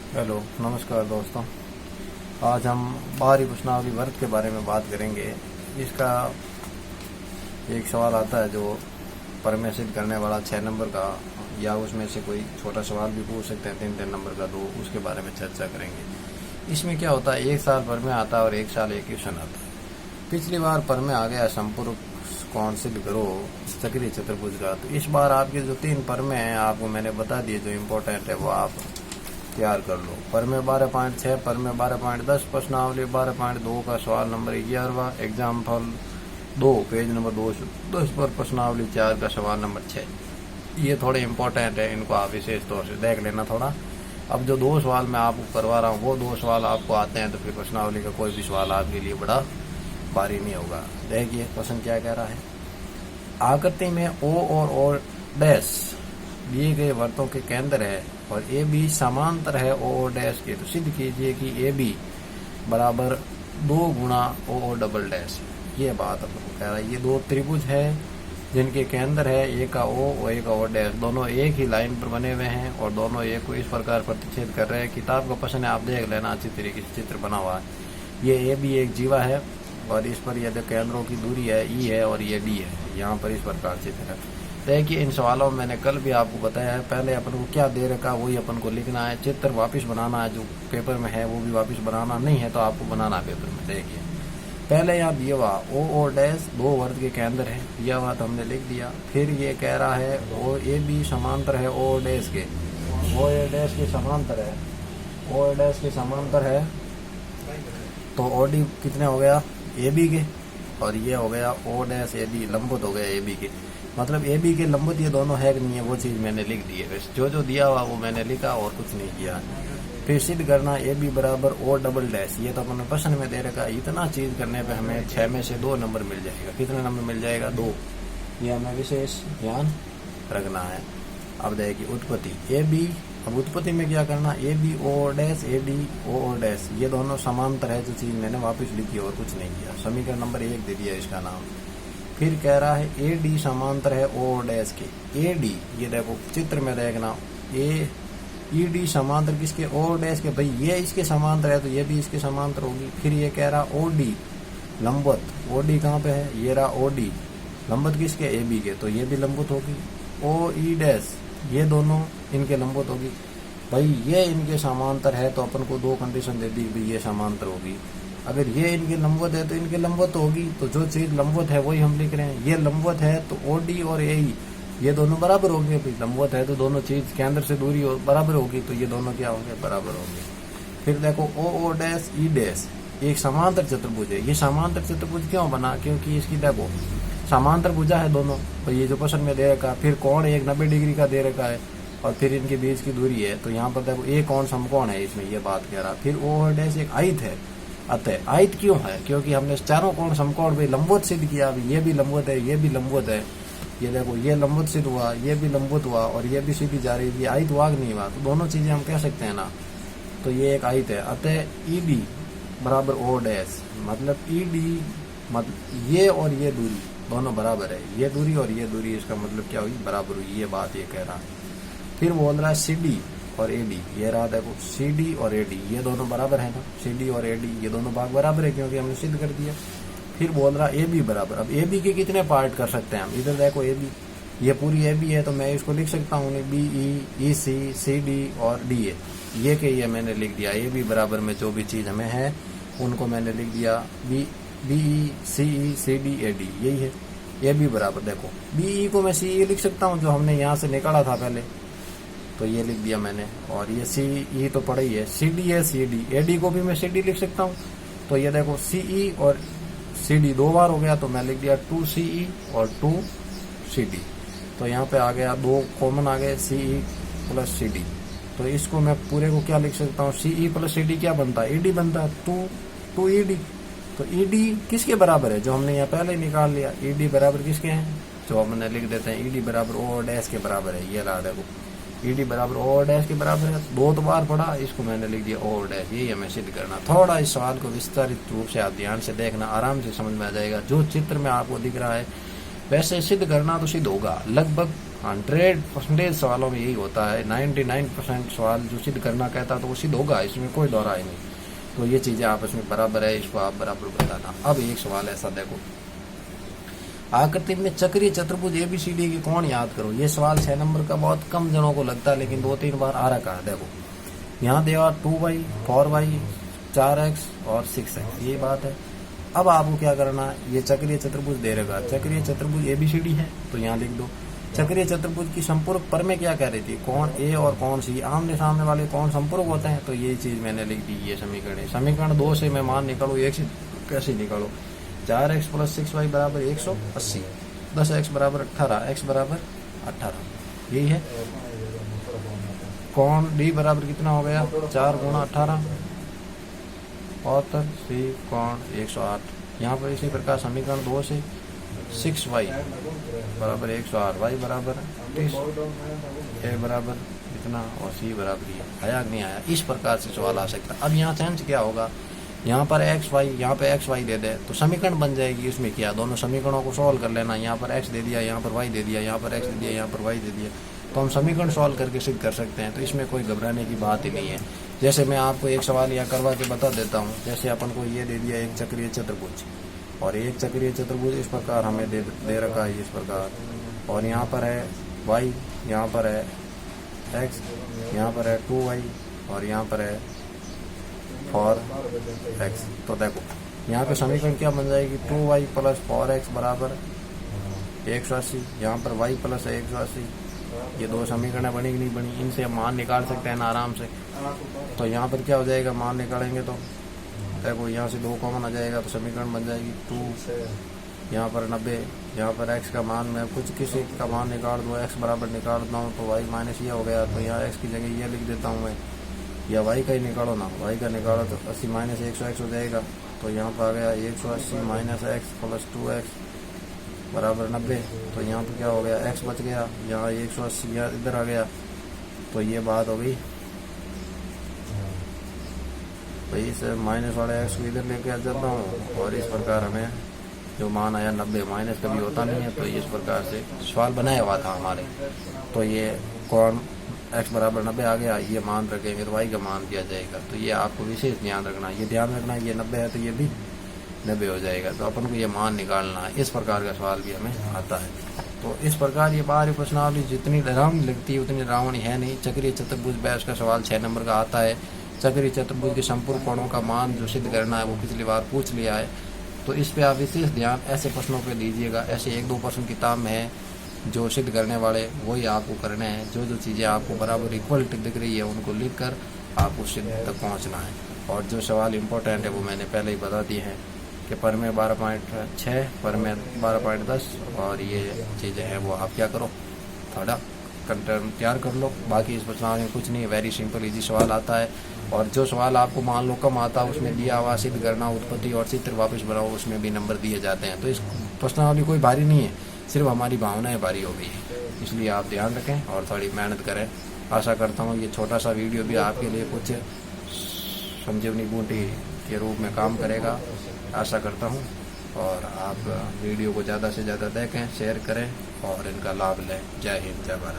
Hello, नमस्कार दोस्तों। आज हम बाहरी प्रश्नावली वर्ग के बारे में बात करेंगे। इसका एक सवाल आता है जो परमेय सिद्ध करने वाला 6 नंबर का, या उसमें से कोई छोटा सवाल भी पूछ सकते हैं 3-3 नंबर का, तो उसके बारे में चर्चा करेंगे। इसमें क्या होता है, एक साल परमेय आता है और एक साल एक क्वेश्चन आता है। पिछली बार परमेय आ गया संपूर्ण कोण सिद्ध करो चक्रीय चतुर्भुज का। तो इस बार आपके जो 3 परमेय हैं आपको मैंने बता दिए, जो इम्पोर्टेंट है वो आप तैयार कर लो। परमेय 12.6, परमेय 12.10, प्रश्नावली 12.2 का सवाल नंबर 11वां, एग्जाम्पल 2 पेज नंबर 210 पर प्रश्नावली 4 का सवाल नंबर 6। ये थोड़े इंपॉर्टेंट है, इनको आप विशेष तौर से देख लेना थोड़ा। अब जो 2 सवाल मैं आपको करवा रहा हूँ वो 2 सवाल आपको आते हैं तो फिर प्रश्नावली का कोई भी सवाल आपके लिए बड़ा भारी नहीं होगा। देखिए क्वेश्चन क्या कह रहा है। आकृति में ओ और ओ डैश दिए गए वृत्तों के केंद्र है और ए बी समांतर है ओ डैश के, तो सिद्ध कीजिए कि ए बी बराबर 2 गुणा ओ डबल डैश। ये बात आपको कह रहा है। ये 2 त्रिभुज है जिनके केंद्र है ए का ओ और ए का ओ डैश, दोनों एक ही लाइन पर बने हुए हैं और दोनों एक को इस प्रकार प्रतिच्छेद कर रहे हैं। किताब का प्रश्न है, आप देख लेना, अच्छी तरीके से चित्र बना हुआ है। ये ए बी एक जीवा है और इस पर यदि केंद्रों की दूरी है ई है और ये डी है, यहाँ पर इस प्रकार चित्र है। देखिए इन सवालों में मैंने कल भी आपको बताया है, पहले अपन को क्या दे रखा वही अपन को लिखना है, चित्र वापस बनाना है, जो पेपर में है वो भी वापस बनाना नहीं है तो आपको बनाना पेपर में। देखिए पहले यहाँ दिया हुआ ओ डैश 2 वर्ग के केंद्र है, दिया हुआ तो हमने लिख दिया। फिर ये कह रहा है ओ ए बी समांतर है ओ डैश के, ओ ए डैश के समांतर है, ओ डैश के समांतर है, तो ओ डी कितने हो गया ए बी के, और ये हो गया ओ डैश ए बी लंबवत हो गया ए बी के। मतलब ए बी के लंबवत ये दोनों है कि नहीं है वो चीज़ मैंने लिख दी है। वैसे जो दिया हुआ वो मैंने लिखा और कुछ नहीं किया। फिर सिद्ध करना ए बी बराबर ओ डबल डैश, ये तो अपने प्रश्न में दे रखा। इतना चीज़ करने पे हमें 6 में से 2 नंबर मिल जाएगा। कितने नंबर मिल जाएगा? 2। ये हमें विशेष ध्यान रखना है। अब देखिए उत्पत्ति ए बी, अब उत्पत्ति में क्या करना, A B O dash A D O dash, ये दोनों समांतर है, जो चीज़ मैंने वापस लिखी और कुछ नहीं किया। समीकरण नंबर 1 दे दिया इसका नाम। फिर कह रहा है ए डी समांतर है ओ डैश के, ए डी, ये देखो चित्र में देखना, ए ई डी समांतर किसके? ओ डैश के। भाई ये इसके समांतर है तो ये भी इसके समांतर होगी। फिर ये कह रहा ओ डी लंबवत, ओ डी कहाँ पे है? ये रहा ओ डी लंबवत किसके? ए बी के, तो ये भी लंबवत होगी। ओ ई डैश, ये दोनों इनके लंबवत होगी। भाई ये इनके समांतर है तो अपन को 2 कंडीशन दे दी, भाई ये समांतर होगी। अगर ये इनके लंबवत है तो इनके लंबवत होगी, तो जो चीज लंबवत है वही हम लिख रहे हैं। ये लंबवत है तो ओ डी और ए ई ये दोनों बराबर होंगे। भाई लंबवत है तो दोनों चीज के अंदर से दूरी बराबर होगी, तो ये दोनों क्या होंगे? बराबर होंगे। फिर देखो ओ डैश ई डैश एक समांतर चतुर्भुज है। ये समांतर चतुर्भुज क्यों बना? क्योंकि इसकी देखो समांतर भुजा है दोनों, तो ये जो प्रश्न में दे रखा। फिर कोण एक 90 डिग्री का दे रखा है और फिर इनके बीच की दूरी है, तो यहाँ पर देखो एक कोण समकोण है, इसमें ये बात कह रहा। फिर ओ डैश एक आयत है। अतः आयत क्यों है? क्योंकि हमने चारों कोण समकोण भी लंबवत सिद्ध किया। ये भी लंबवत है, ये भी लंबवत है, ये देखो ये लंबवत सिद्ध हुआ, ये भी लंबवत हुआ और ये भी सीधी जा रही है। ये आयत वाग नहीं हुआ, तो दोनों चीजें हम कह सकते हैं ना, तो ये एक आयत है। अतः ई डी बराबर ओ डैश, मतलब ई डी मतलब ये और ये दूरी दोनों बराबर है, ये दूरी और ये दूरी, इसका मतलब क्या हुई? बराबर हुई। ये बात ये कह रहा है। फिर बोल रहा है सी डी और ए डी, ये रहा देखो सी डी और ए डी, ये दोनों बराबर है ना, सी डी और ए डी ये दोनों भाग बराबर है क्योंकि हमने सिद्ध कर दिया। फिर बोल रहा ए बी बराबर, अब ए बी के कितने पार्ट कर सकते हैं हम? इधर देखो ए बी, ये पूरी ए बी है तो मैं इसको लिख सकता हूँ बी ई सी सी डी और डी ए, ये के ये मैंने लिख दिया। ए बी बराबर में जो भी चीज़ हमें है उनको मैंने लिख दिया, B E C D A D, यही है। ए बी बराबर देखो बी ई को मैं सी ई लिख सकता हूँ, जो हमने यहाँ से निकाला था पहले, तो ये लिख दिया मैंने। और ये सी ई तो पड़ा ही है, सी डी है सी डी, ए डी को भी मैं सी डी लिख सकता हूँ। तो ये देखो सी ई और सी डी 2 बार हो गया, तो मैं लिख दिया 2 सी ई और 2 सी डी। तो यहाँ पे आ गया 2 कॉमन आ गए, सी ई प्लस सी डी। तो इसको मैं पूरे को क्या लिख सकता हूँ? सी ई प्लस सी डी क्या बनता है? ई डी बनता है, 2 ई डी। तो ई डी किसके बराबर है? जो हमने यहाँ पहले निकाल लिया। ई डी बराबर किसके हैं? जो हमने लिख देते हैं ई डी बराबर ओ डैश के बराबर है। ये रहा देखो ई डी बराबर ओ डैश के बराबर है। 2 बार पढ़ा, इसको मैंने लिख दिया ओ डैश। यही हमें सिद्ध करना। थोड़ा इस सवाल को विस्तारित रूप से आप ध्यान से देखना, आराम से समझ में आ जाएगा। जो चित्र में आपको दिख रहा है वैसे सिद्ध करना तो सिद्ध होगा। लगभग 100% सवालों में यही होता है। 99% सवाल जो सिद्ध करना कहता तो वो सिद्ध होगा, इसमें कोई दौरा ही नहीं। तो ये चीजें आपस में बराबर है, इसको आप बराबर बताना। अब एक सवाल ऐसा देखो, आकृति में चक्रीय चतुर्भुज ABCD की कौन याद करो। ये सवाल 6 नंबर का बहुत कम जनों को लगता है, लेकिन 2-3 बार आ रखा है। देखो यहाँ देवा 2y 4y 4x और 6x, ये बात है। अब आपको क्या करना है, ये चक्रीय चतुर्भुज दे रखा, चक्रीय चतुर्भुज ABCD है तो यहाँ लिख दो। चक्रीय चतुर्भुज की संपूरक परमें क्या कह रही थी, कौन A और कौन C आमने सामने वाले कौन संपूरक होते हैं, तो ये चीज मैंने लिख दी। ये समीकरण है, समीकरण 2 से मैं मान निकालू, 1 से कैसे निकालो, 4x + 6y बराबर 180, 10x बराबर 18, x बराबर 18, यही है। कौन D बराबर कितना हो गया, 4 × 18 72, C कौन 108। यहाँ पर इसी प्रकार समीकरण 2 से 6y बराबर 108, y बराबर 30, a बराबर इतना और c बराबर ये। आया कि नहीं आया, इस प्रकार से सवाल आ सकता है। अब यहाँ चेंज क्या होगा, यहाँ पर x y, यहाँ पे x y दे दे तो समीकरण बन जाएगी। इसमें क्या, दोनों समीकरणों को सॉल्व कर लेना। यहाँ पर x दे दिया, यहाँ पर y दे दिया, यहाँ पर x दे दिया, यहाँ पर y दे दिया, तो हम समीकरण सॉल्व करके सिद्ध कर सकते हैं। तो इसमें कोई घबराने की बात ही नहीं है। जैसे मैं आपको एक सवाल यहाँ करवा के बता देता हूँ। जैसे अपन को ये दे दिया एक चक्रीय चतुर्भुज, और एक चक्रीय चतुर्भुज इस प्रकार हमें दे रखा है, इस प्रकार, और यहाँ पर है y, यहाँ पर है x, यहाँ पर है 2y और यहाँ पर है 4x। तो देखो यहाँ पे समीकरण क्या बन जाएगी, 2y + 4x बराबर 180, यहाँ पर y + 180। ये दो समीकरण बनी कि नहीं बनी, इनसे हम मान निकाल सकते हैं ना आराम से। तो यहाँ पर क्या हो जाएगा, मान निकालेंगे तो देखो यहाँ से 2 कॉमन आ जाएगा, तो समीकरण बन जाएगी 2, यहाँ पर 90, यहाँ पर x का मान मैं कुछ किसी का मान निकाल दूँ, x बराबर निकालता हूँ तो y माइनस ये हो गया, तो यहाँ x की जगह ये लिख देता हूँ मैं, या y का ही निकालो ना, y का निकालो तो 80 - 100x हो जाएगा। तो यहाँ पर आ गया 180 - x + 2x बराबर 90। तो यहाँ पर क्या हो गया, x बच गया, यहाँ 180 यहाँ इधर आ गया। तो ये बात हो गई भाई, इस माइनस वाले x को इधर लेके आ जाता हूँ, और इस प्रकार हमें जो मान आया 90, माइनस कभी होता नहीं है। तो इस प्रकार से सवाल बनाया हुआ था हमारे। तो ये कौन x बराबर 90 आ गया, ये मान रखेंगे तो y का मान दिया जाएगा। तो ये आपको विशेष ध्यान रखना, ये ध्यान रखना, ये 90 है तो ये भी 90 हो जाएगा। तो अपन को ये मान निकालना है। इस प्रकार का सवाल भी हमें आता है। तो इस प्रकार ये बाहरी प्रश्नावली जितनी डरावनी लगती है उतनी डरावनी है नहीं। चक्रीय चतुर्भुज बैस का सवाल 6 नंबर का आता है। चक्रीय चतुर्भुज के संपूर्ण कोणों का मान जो सिद्ध करना है वो पिछली बार पूछ लिया है। तो इस पे आप विशेष ध्यान ऐसे प्रश्नों पे दीजिएगा। ऐसे 1-2 प्रश्न किताब में है जो सिद्ध करने वाले, वही आपको करने हैं। जो जो चीज़ें आपको बराबर इक्वलिटी दिख रही है उनको लिख कर आप उस सिद्ध तक पहुँचना है। और जो सवाल इम्पोर्टेंट है वो मैंने पहले ही बता दिए हैं कि पर में 12.6, पर में 12.10, और ये चीज़ें हैं वो आप क्या करो, थोड़ा कंटेंट तैयार कर लो। बाकी इस प्रश्नावली में कुछ नहीं, वेरी सिंपल इजी सवाल आता है। और जो सवाल आपको मान लो कम आता है उसमें दिया हुआ सिद्ध करना, उत्पत्ति और चित्र वापस बनाओ, उसमें भी नंबर दिए जाते हैं। तो इस प्रश्नावली कोई भारी नहीं है, सिर्फ हमारी भावनाएं भारी हो गई है। इसलिए आप ध्यान रखें और थोड़ी मेहनत करें। आशा करता हूँ ये छोटा सा वीडियो भी आपके लिए कुछ संजीवनी बूटी के रूप में काम करेगा, आशा करता हूँ। और आप वीडियो को ज़्यादा से ज़्यादा देखें, शेयर करें और इनका लाभ लें। जय हिंद, जय भारत।